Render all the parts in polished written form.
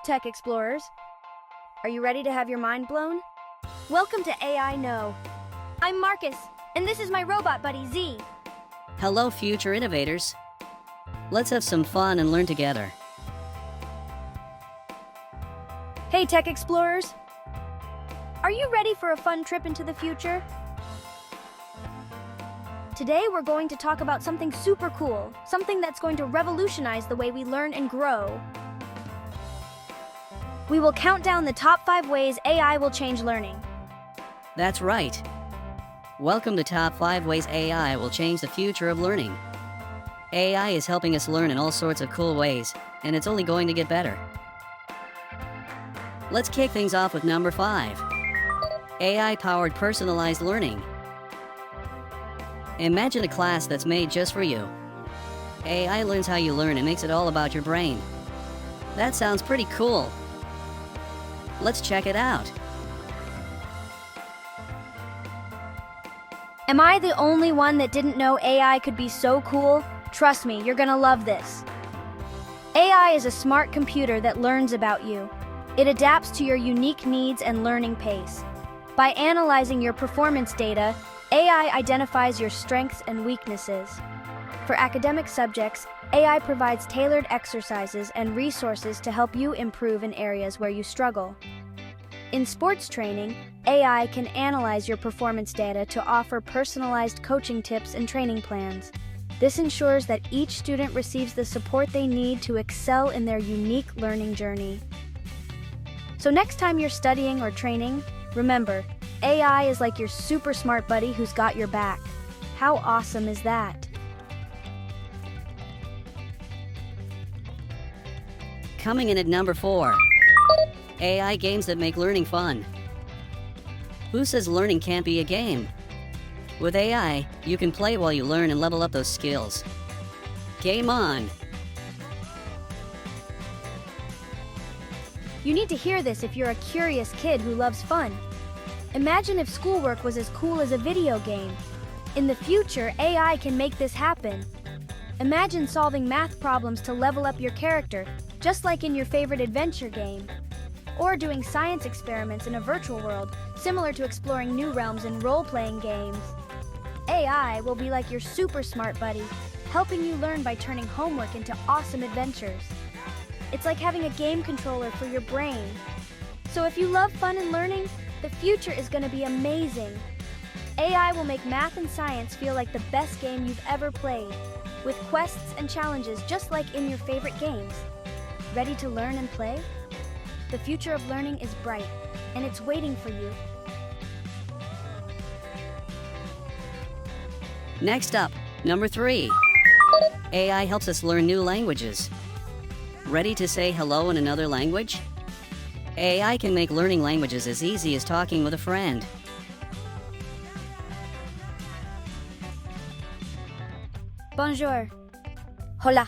Tech Explorers. Are you ready to have your mind blown? Welcome to AI Know. I'm Marcus, and this is my robot buddy, Z. Hello, future innovators. Let's have some fun and learn together. Hey, Tech Explorers. Are you ready for a fun trip into the future? Today, we're going to talk about something super cool, something that's going to revolutionize the way we learn and grow. We will count down the top 5 ways AI will change learning. That's right. Welcome to Top 5 Ways AI Will Change the Future of Learning. AI is helping us learn in all sorts of cool ways, and it's only going to get better. Let's kick things off with number 5. AI-powered personalized learning. Imagine a class that's made just for you. AI learns how you learn and makes it all about your brain. That sounds pretty cool. Let's check it out. Am I the only one that didn't know AI could be so cool? Trust me, you're gonna love this. AI is a smart computer that learns about you. It adapts to your unique needs and learning pace. By analyzing your performance data, AI identifies your strengths and weaknesses. For academic subjects, AI provides tailored exercises and resources to help you improve in areas where you struggle. In sports training, AI can analyze your performance data to offer personalized coaching tips and training plans. This ensures that each student receives the support they need to excel in their unique learning journey. So next time you're studying or training, remember, AI is like your super smart buddy who's got your back. How awesome is that? Coming in at number 4. AI games that make learning fun. Who says learning can't be a game? With AI, you can play while you learn and level up those skills. Game on! You need to hear this if you're a curious kid who loves fun. Imagine if schoolwork was as cool as a video game. In the future, AI can make this happen. Imagine solving math problems to level up your character, just like in your favorite adventure game. Or doing science experiments in a virtual world, similar to exploring new realms in role-playing games. AI will be like your super smart buddy, helping you learn by turning homework into awesome adventures. It's like having a game controller for your brain. So if you love fun and learning, the future is going to be amazing. AI will make math and science feel like the best game you've ever played, with quests and challenges just like in your favorite games. Ready to learn and play? The future of learning is bright, and it's waiting for you. Next up, number 3. AI helps us learn new languages. Ready to say hello in another language? AI can make learning languages as easy as talking with a friend. Bonjour. Hola.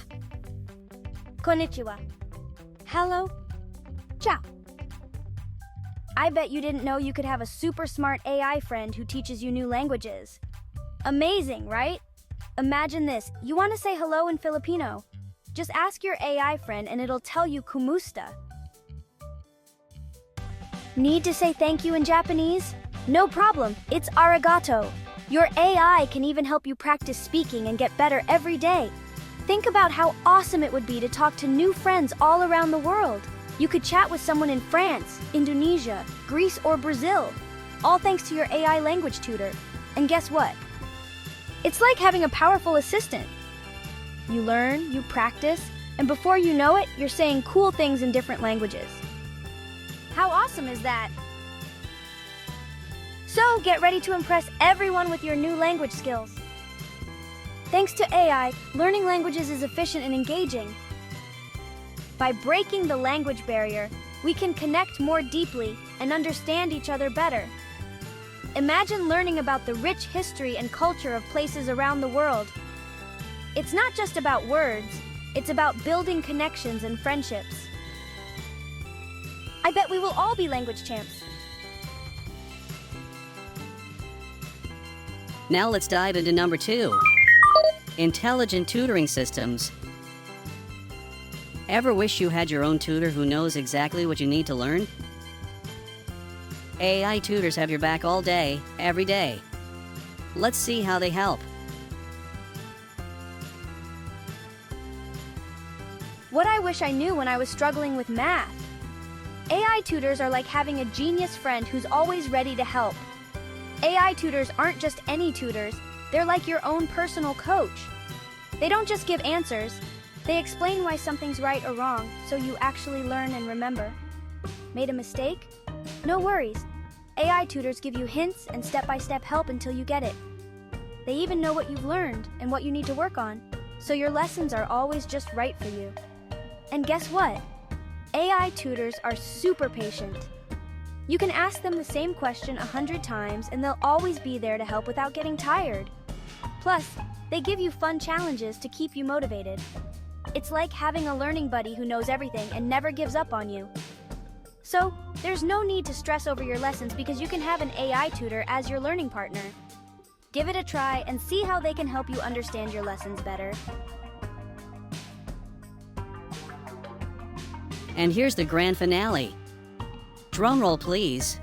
Konnichiwa. Hello. Ciao. I bet you didn't know you could have a super smart AI friend who teaches you new languages. Amazing, right? Imagine this. You want to say hello in Filipino. Just ask your AI friend and it'll tell you kumusta. Need to say thank you in Japanese? No problem, it's arigato. Your AI can even help you practice speaking and get better every day. Think about how awesome it would be to talk to new friends all around the world. You could chat with someone in France, Indonesia, Greece, or Brazil, all thanks to your AI language tutor. And guess what? It's like having a powerful assistant. You learn, you practice, and before you know it, you're saying cool things in different languages. How awesome is that? So get ready to impress everyone with your new language skills. Thanks to AI, learning languages is efficient and engaging. By breaking the language barrier, we can connect more deeply and understand each other better. Imagine learning about the rich history and culture of places around the world. It's not just about words, it's about building connections and friendships. I bet we will all be language champs. Now let's dive into number 2. Intelligent tutoring systems. Ever wish you had your own tutor who knows exactly what you need to learn? AI tutors have your back all day, every day. Let's see how they help. What I wish I knew when I was struggling with math. AI tutors are like having a genius friend who's always ready to help. AI tutors aren't just any tutors, they're like your own personal coach. They don't just give answers, they explain why something's right or wrong, so you actually learn and remember. Made a mistake? No worries. AI tutors give you hints and step-by-step help until you get it. They even know what you've learned and what you need to work on, so your lessons are always just right for you. And guess what? AI tutors are super patient. You can ask them the same question 100 times and they'll always be there to help without getting tired. Plus, they give you fun challenges to keep you motivated. It's like having a learning buddy who knows everything and never gives up on you. So, there's no need to stress over your lessons because you can have an AI tutor as your learning partner. Give it a try and see how they can help you understand your lessons better. And here's the grand finale. Drum roll, please.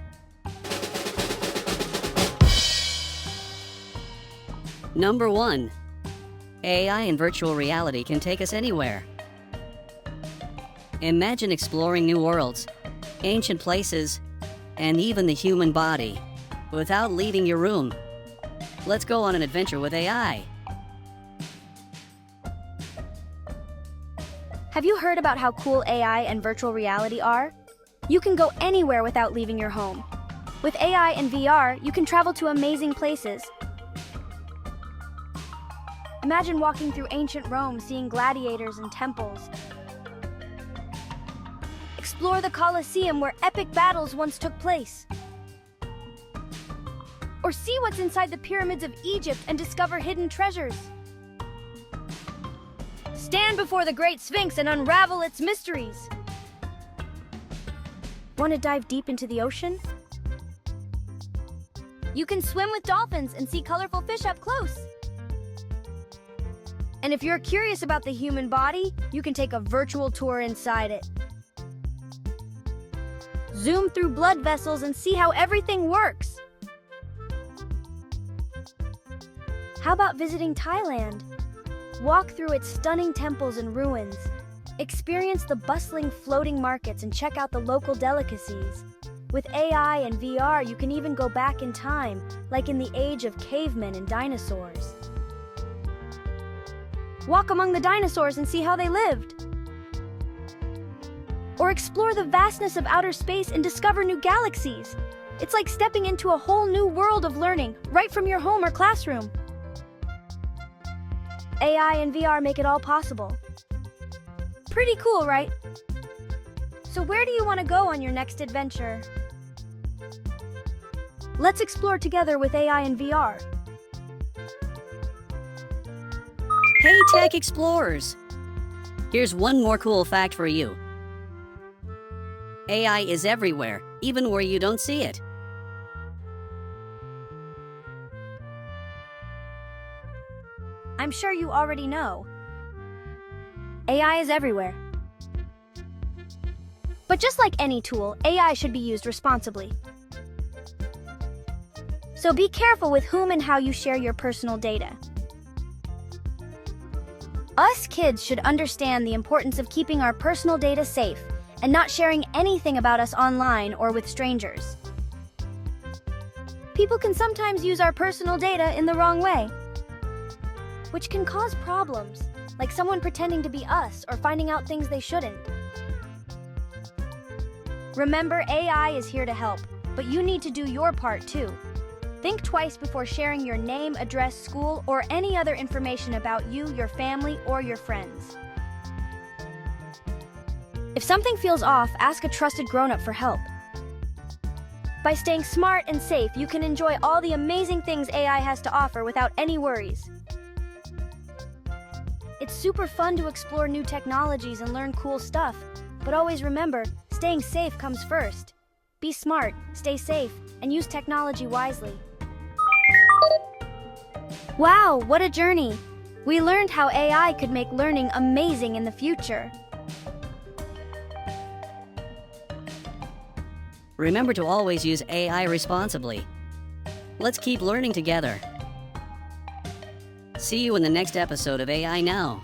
Number 1. AI and virtual reality can take us anywhere. Imagine exploring new worlds, ancient places, and even the human body without leaving your room. Let's go on an adventure with AI. Have you heard about how cool AI and virtual reality are? You can go anywhere without leaving your home. With AI and VR, you can travel to amazing places. Imagine walking through ancient Rome, seeing gladiators and temples. Explore the Colosseum where epic battles once took place. Or see what's inside the pyramids of Egypt and discover hidden treasures. Stand before the Great Sphinx and unravel its mysteries. Want to dive deep into the ocean? You can swim with dolphins and see colorful fish up close. And if you're curious about the human body, you can take a virtual tour inside it. Zoom through blood vessels and see how everything works. How about visiting Thailand? Walk through its stunning temples and ruins. Experience the bustling floating markets and check out the local delicacies. With AI and VR, you can even go back in time, like in the age of cavemen and dinosaurs. Walk among the dinosaurs and see how they lived. Or explore the vastness of outer space and discover new galaxies. It's like stepping into a whole new world of learning, right from your home or classroom. AI and VR make it all possible. Pretty cool, right? So where do you want to go on your next adventure? Let's explore together with AI and VR. Hey Tech Explorers! Here's one more cool fact for you. AI is everywhere, even where you don't see it. I'm sure you already know. AI is everywhere. But just like any tool, AI should be used responsibly. So be careful with whom and how you share your personal data. Us kids should understand the importance of keeping our personal data safe and not sharing anything about us online or with strangers. People can sometimes use our personal data in the wrong way, which can cause problems, like someone pretending to be us or finding out things they shouldn't. Remember, AI is here to help, but you need to do your part too. Think twice before sharing your name, address, school, or any other information about you, your family, or your friends. If something feels off, ask a trusted grown-up for help. By staying smart and safe, you can enjoy all the amazing things AI has to offer without any worries. It's super fun to explore new technologies and learn cool stuff, but always remember, staying safe comes first. Be smart, stay safe, and use technology wisely. Wow, what a journey! We learned how AI could make learning amazing in the future. Remember to always use AI responsibly. Let's keep learning together. See you in the next episode of AI Now.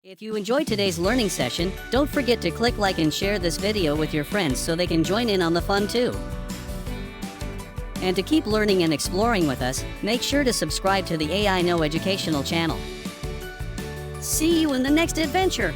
If you enjoyed today's learning session, don't forget to click like and share this video with your friends so they can join in on the fun too. And to keep learning and exploring with us, make sure to subscribe to the AI Know educational channel. See you in the next adventure!